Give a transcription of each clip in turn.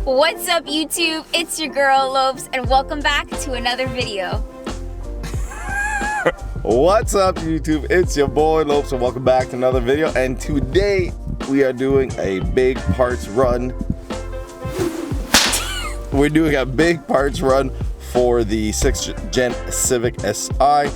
What's up, YouTube? It's your girl Lowpes, and welcome back to another video. What's up, YouTube? It's your boy Lowpes, and welcome back to another video. And today we are doing a big parts run. We're doing a big parts run for the 6th Gen Civic SI.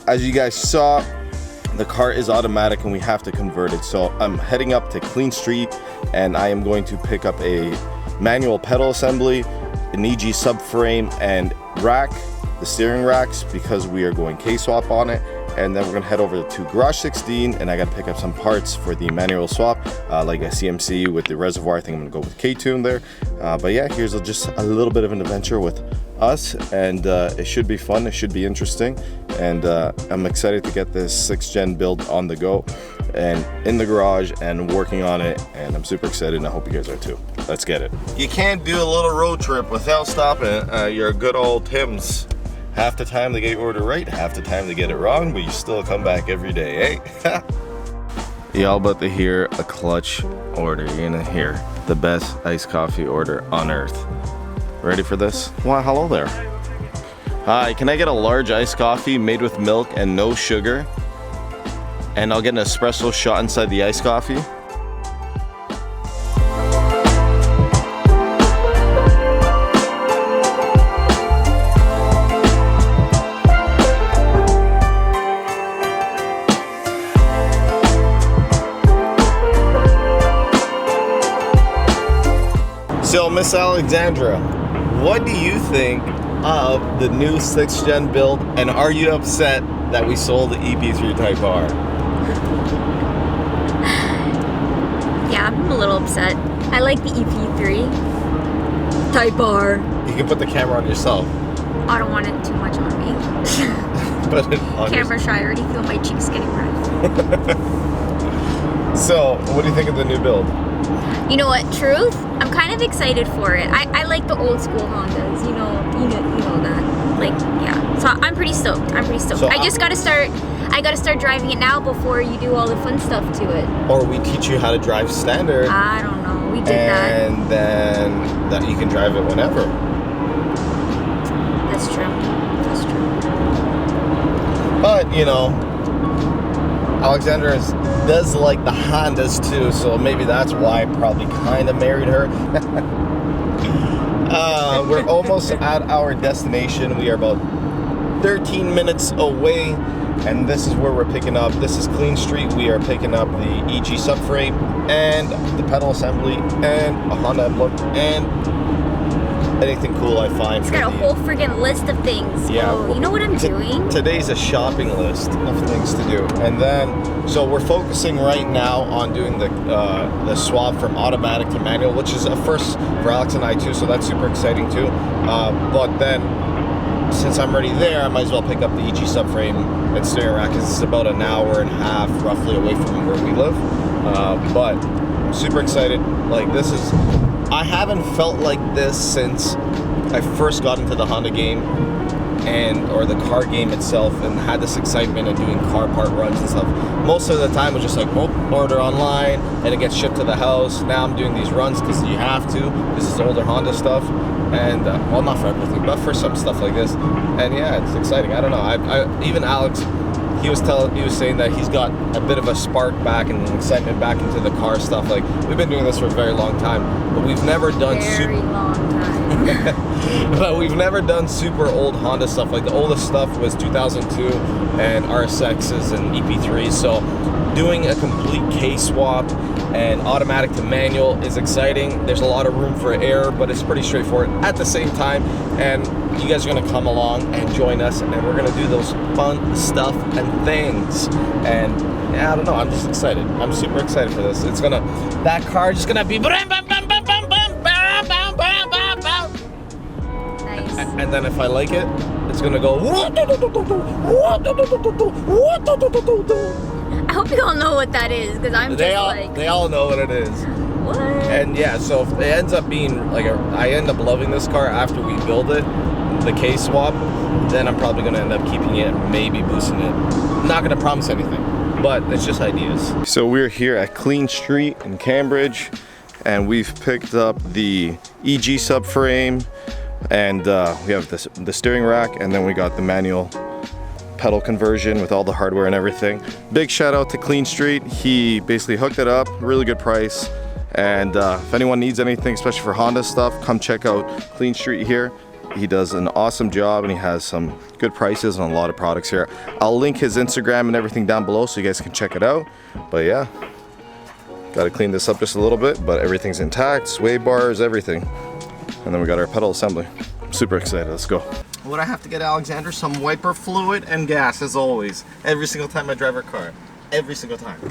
As you guys saw, the car is automatic and we have to convert it. So I'm heading up to Clean Street and I am going to pick up a manual pedal assembly, an EG subframe and rack, the steering racks, because we are going K-swap on it. And then we're gonna head over to Garage 16 and I gotta pick up some parts for the manual swap, like a CMC with the reservoir. I think I'm gonna go with K-tune there. But yeah, here's just a little bit of an adventure with us, and it should be fun, it should be interesting. And I'm excited to get this 6th Gen build on the go and in the garage and working on it. And I'm super excited and I hope you guys are too. Let's get it. You can't do a little road trip without stopping your good old Tim's. Half the time they get your order right, half the time they get it wrong, but you still come back every day, eh? Y'all about to hear a clutch order. You're gonna hear the best iced coffee order on earth. Ready for this? Well, hello there. Hi, can I get a large iced coffee made with milk and no sugar? And I'll get an espresso shot inside the iced coffee. So, Miss Alexandra, what do you think of the new 6th Gen build, and are you upset that we sold the EP3 Type R? Yeah, I'm a little upset. I like the EP3 Type R. You can put the camera on yourself. I don't want it too much on me. Put it on Camera shy, I already feel my cheeks getting red. So, what do you think of the new build? You know what, truth? I'm kind of excited for it. I like the old school Hondas, you know that. Like, yeah. So I'm pretty stoked. So I gotta start driving it now before you do all the fun stuff to it. Or we teach you how to drive standard. I don't know. We did that. And then that you can drive it whenever. That's true. But, you know, Alexandra does like the Hondas too, so maybe that's why I probably kind of married her. We're almost at our destination. We are about 13 minutes away, and this is where we're picking up. This is Clean Street. We are picking up the EG subframe and the pedal assembly and a Honda emblem and anything cool I find. It's got a whole friggin' list of things. Yeah. Oh, you know what I'm doing? Today's a shopping list of things to do. And then, so we're focusing right now on doing the swap from automatic to manual, which is a first for Alex and I too, so that's super exciting too. But then, since I'm already there, I might as well pick up the EG subframe and steering rack, because it's about an hour and a half roughly away from where we live. But I'm super excited. Like, this is, I haven't felt like this since I first got into the Honda game or the car game itself, and had this excitement of doing car part runs and stuff. Most of the time it was just like, oh, order online and it gets shipped to the house. Now I'm doing these runs because you have to. This is older Honda stuff, and well, not for everything, but for some stuff like this. And yeah, it's exciting. I don't know. I even Alex, he was saying that he's got a bit of a spark back and excitement back into the car stuff. Like, we've been doing this for a very long time, but we've never done but we've never done super old Honda stuff. Like, the oldest stuff was 2002 and RSXs and EP3s. So doing a complete K-swap and automatic to manual is exciting. There's a lot of room for error, but it's pretty straightforward at the same time. And you guys are gonna come along and join us, and we're gonna do those fun stuff and things. And yeah, I don't know, I'm just excited. I'm super excited for this. That car is gonna be nice. And then if I like it, it's gonna go. I hope you all know what that is, because They all know what it is. What? And yeah, so if it ends up being like I end up loving this car after we build it, the K-swap, then I'm probably gonna end up keeping it, maybe boosting it. I'm not gonna promise anything, but it's just ideas. So we're here at Clean Street in Cambridge, and we've picked up the EG subframe, and we have the steering rack, and then we got the manual pedal conversion with all the hardware and everything. Big shout out to Clean Street. He basically hooked it up, really good price. And if anyone needs anything, especially for Honda stuff, come check out Clean Street here. He does an awesome job, and he has some good prices on a lot of products here. I'll link his Instagram and everything down below so you guys can check it out. But yeah, gotta clean this up just a little bit, but everything's intact, sway bars, everything. And then we got our pedal assembly. I'm super excited, let's go. Would I have to get Alexander some wiper fluid and gas, as always, every single time I drive our car. Every single time.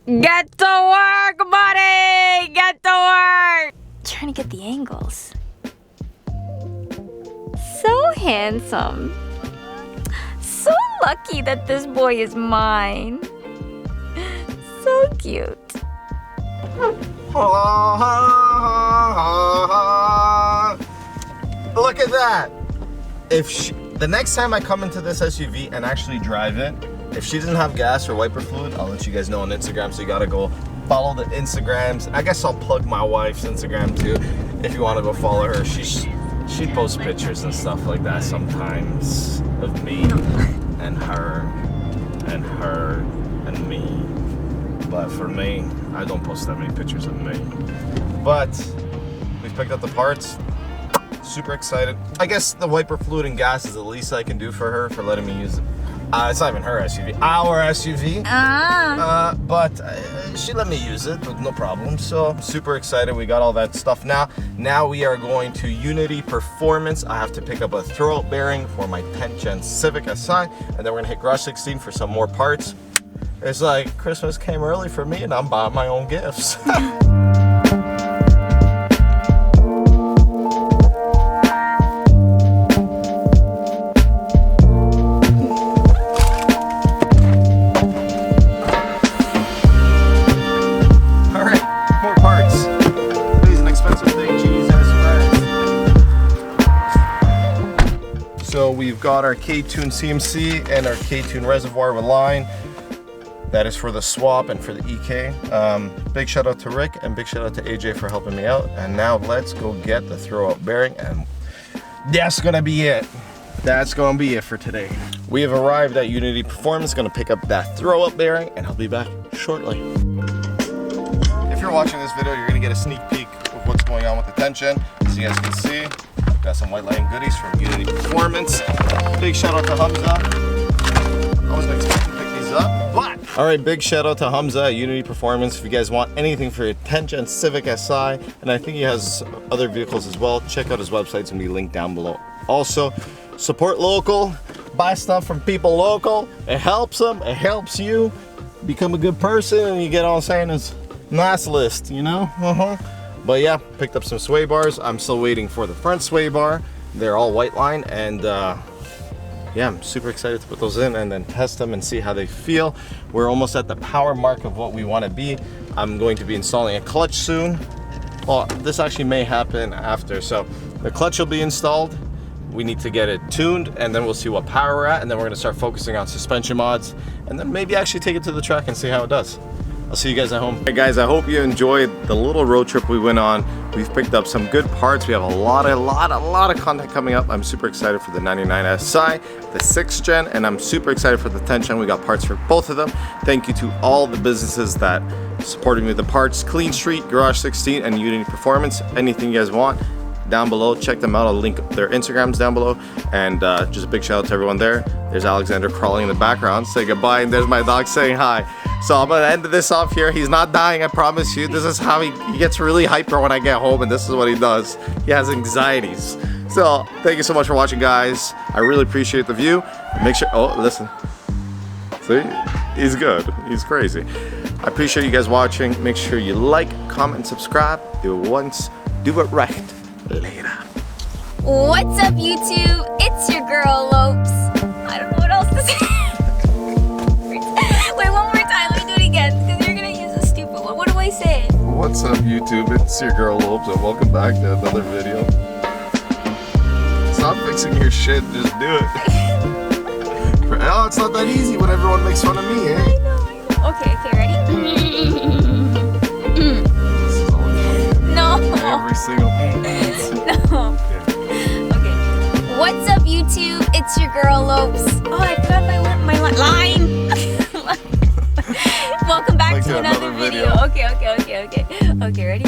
Get to work, buddy! Get to work! Trying to get the angles. So handsome. So lucky that this boy is mine. So cute. Look at that! The next time I come into this SUV and actually drive it, if she doesn't have gas or wiper fluid, I'll let you guys know on Instagram, so you gotta go follow the Instagrams. I guess I'll plug my wife's Instagram too, if you wanna go follow her. She posts pictures and stuff like that sometimes of me and her and her and me. But for me, I don't post that many pictures of me. But we've picked up the parts. Super excited. I guess the wiper fluid and gas is the least I can do for her for letting me use it. It's not even her SUV, our SUV. But she let me use it with no problem. So I'm super excited. We got all that stuff now. Now we are going to Unity Performance. I have to pick up a throwout bearing for my 10th gen Civic SI, and then we're gonna hit Garage 16 for some more parts. It's like Christmas came early for me, and I'm buying my own gifts. So we've got our K-Tune CMC and our K-Tune reservoir with line. That is for the swap and for the EK. Big shout out to Rick and big shout out to AJ for helping me out. And now let's go get the throwout bearing, and that's gonna be it. That's gonna be it for today. We have arrived at Unity Performance, gonna pick up that throwout bearing, and I'll be back shortly. If you're watching this video, you're gonna get a sneak peek of what's going on with the tension. As you guys can see, got some white lighting goodies from Unity Performance. Big shout out to Hamza. I wasn't expecting to pick these up, but all right, big shout out to Hamza at Unity Performance. If you guys want anything for your 10th gen Civic SI, and I think he has other vehicles as well, check out his website. It's gonna be linked down below. Also, support local, buy stuff from people local. It helps them, it helps you become a good person, and you get all I'm saying is nice list, you know? But yeah, picked up some sway bars. I'm still waiting for the front sway bar. They're all white line, and yeah, I'm super excited to put those in and then test them and see how they feel. We're almost at the power mark of what we want to be. I'm going to be installing a clutch soon. Well, this actually may happen after. So the clutch will be installed. We need to get it tuned, and then we'll see what power we're at, and then we're going to start focusing on suspension mods, and then maybe actually take it to the track and see how it does. I'll see you guys at home. Hey guys, I hope you enjoyed the little road trip we went on. We've picked up some good parts. We have a lot of content coming up. I'm super excited for the 99 SI, the 6th gen, and I'm super excited for the 10th gen. We got parts for both of them. Thank you to all the businesses that supported me with the parts. Clean Street, Garage 16, and Unity Performance. Anything you guys want, down below, check them out. I'll link their Instagrams down below, and just a big shout out to everyone there. There's Alexander crawling in the background. Say goodbye, and there's my dog saying hi. So I'm gonna end this off here. He's not dying, I promise you. This is how he gets really hyper when I get home, and this is what he does. He has anxieties. So thank you so much for watching, guys. I really appreciate the view. Make sure, oh, listen. See, he's good, he's crazy. I appreciate you guys watching. Make sure you like, comment, and subscribe. Do it once, do it right. Later. What's up, YouTube? It's your girl, Lowpes. I don't know what else to say. Wait, one more time. Let me do it again, because you're going to use a stupid one. What do I say? What's up, YouTube? It's your girl, Lowpes, and welcome back to another video. Stop fixing your shit. Just do it. Oh, it's not that easy when everyone makes fun of me, eh? I know. Okay, ready? No. Every single No. Okay. What's up, YouTube? It's your girl, Lowpes. Oh, I forgot my line. Welcome back to another video. Okay, ready?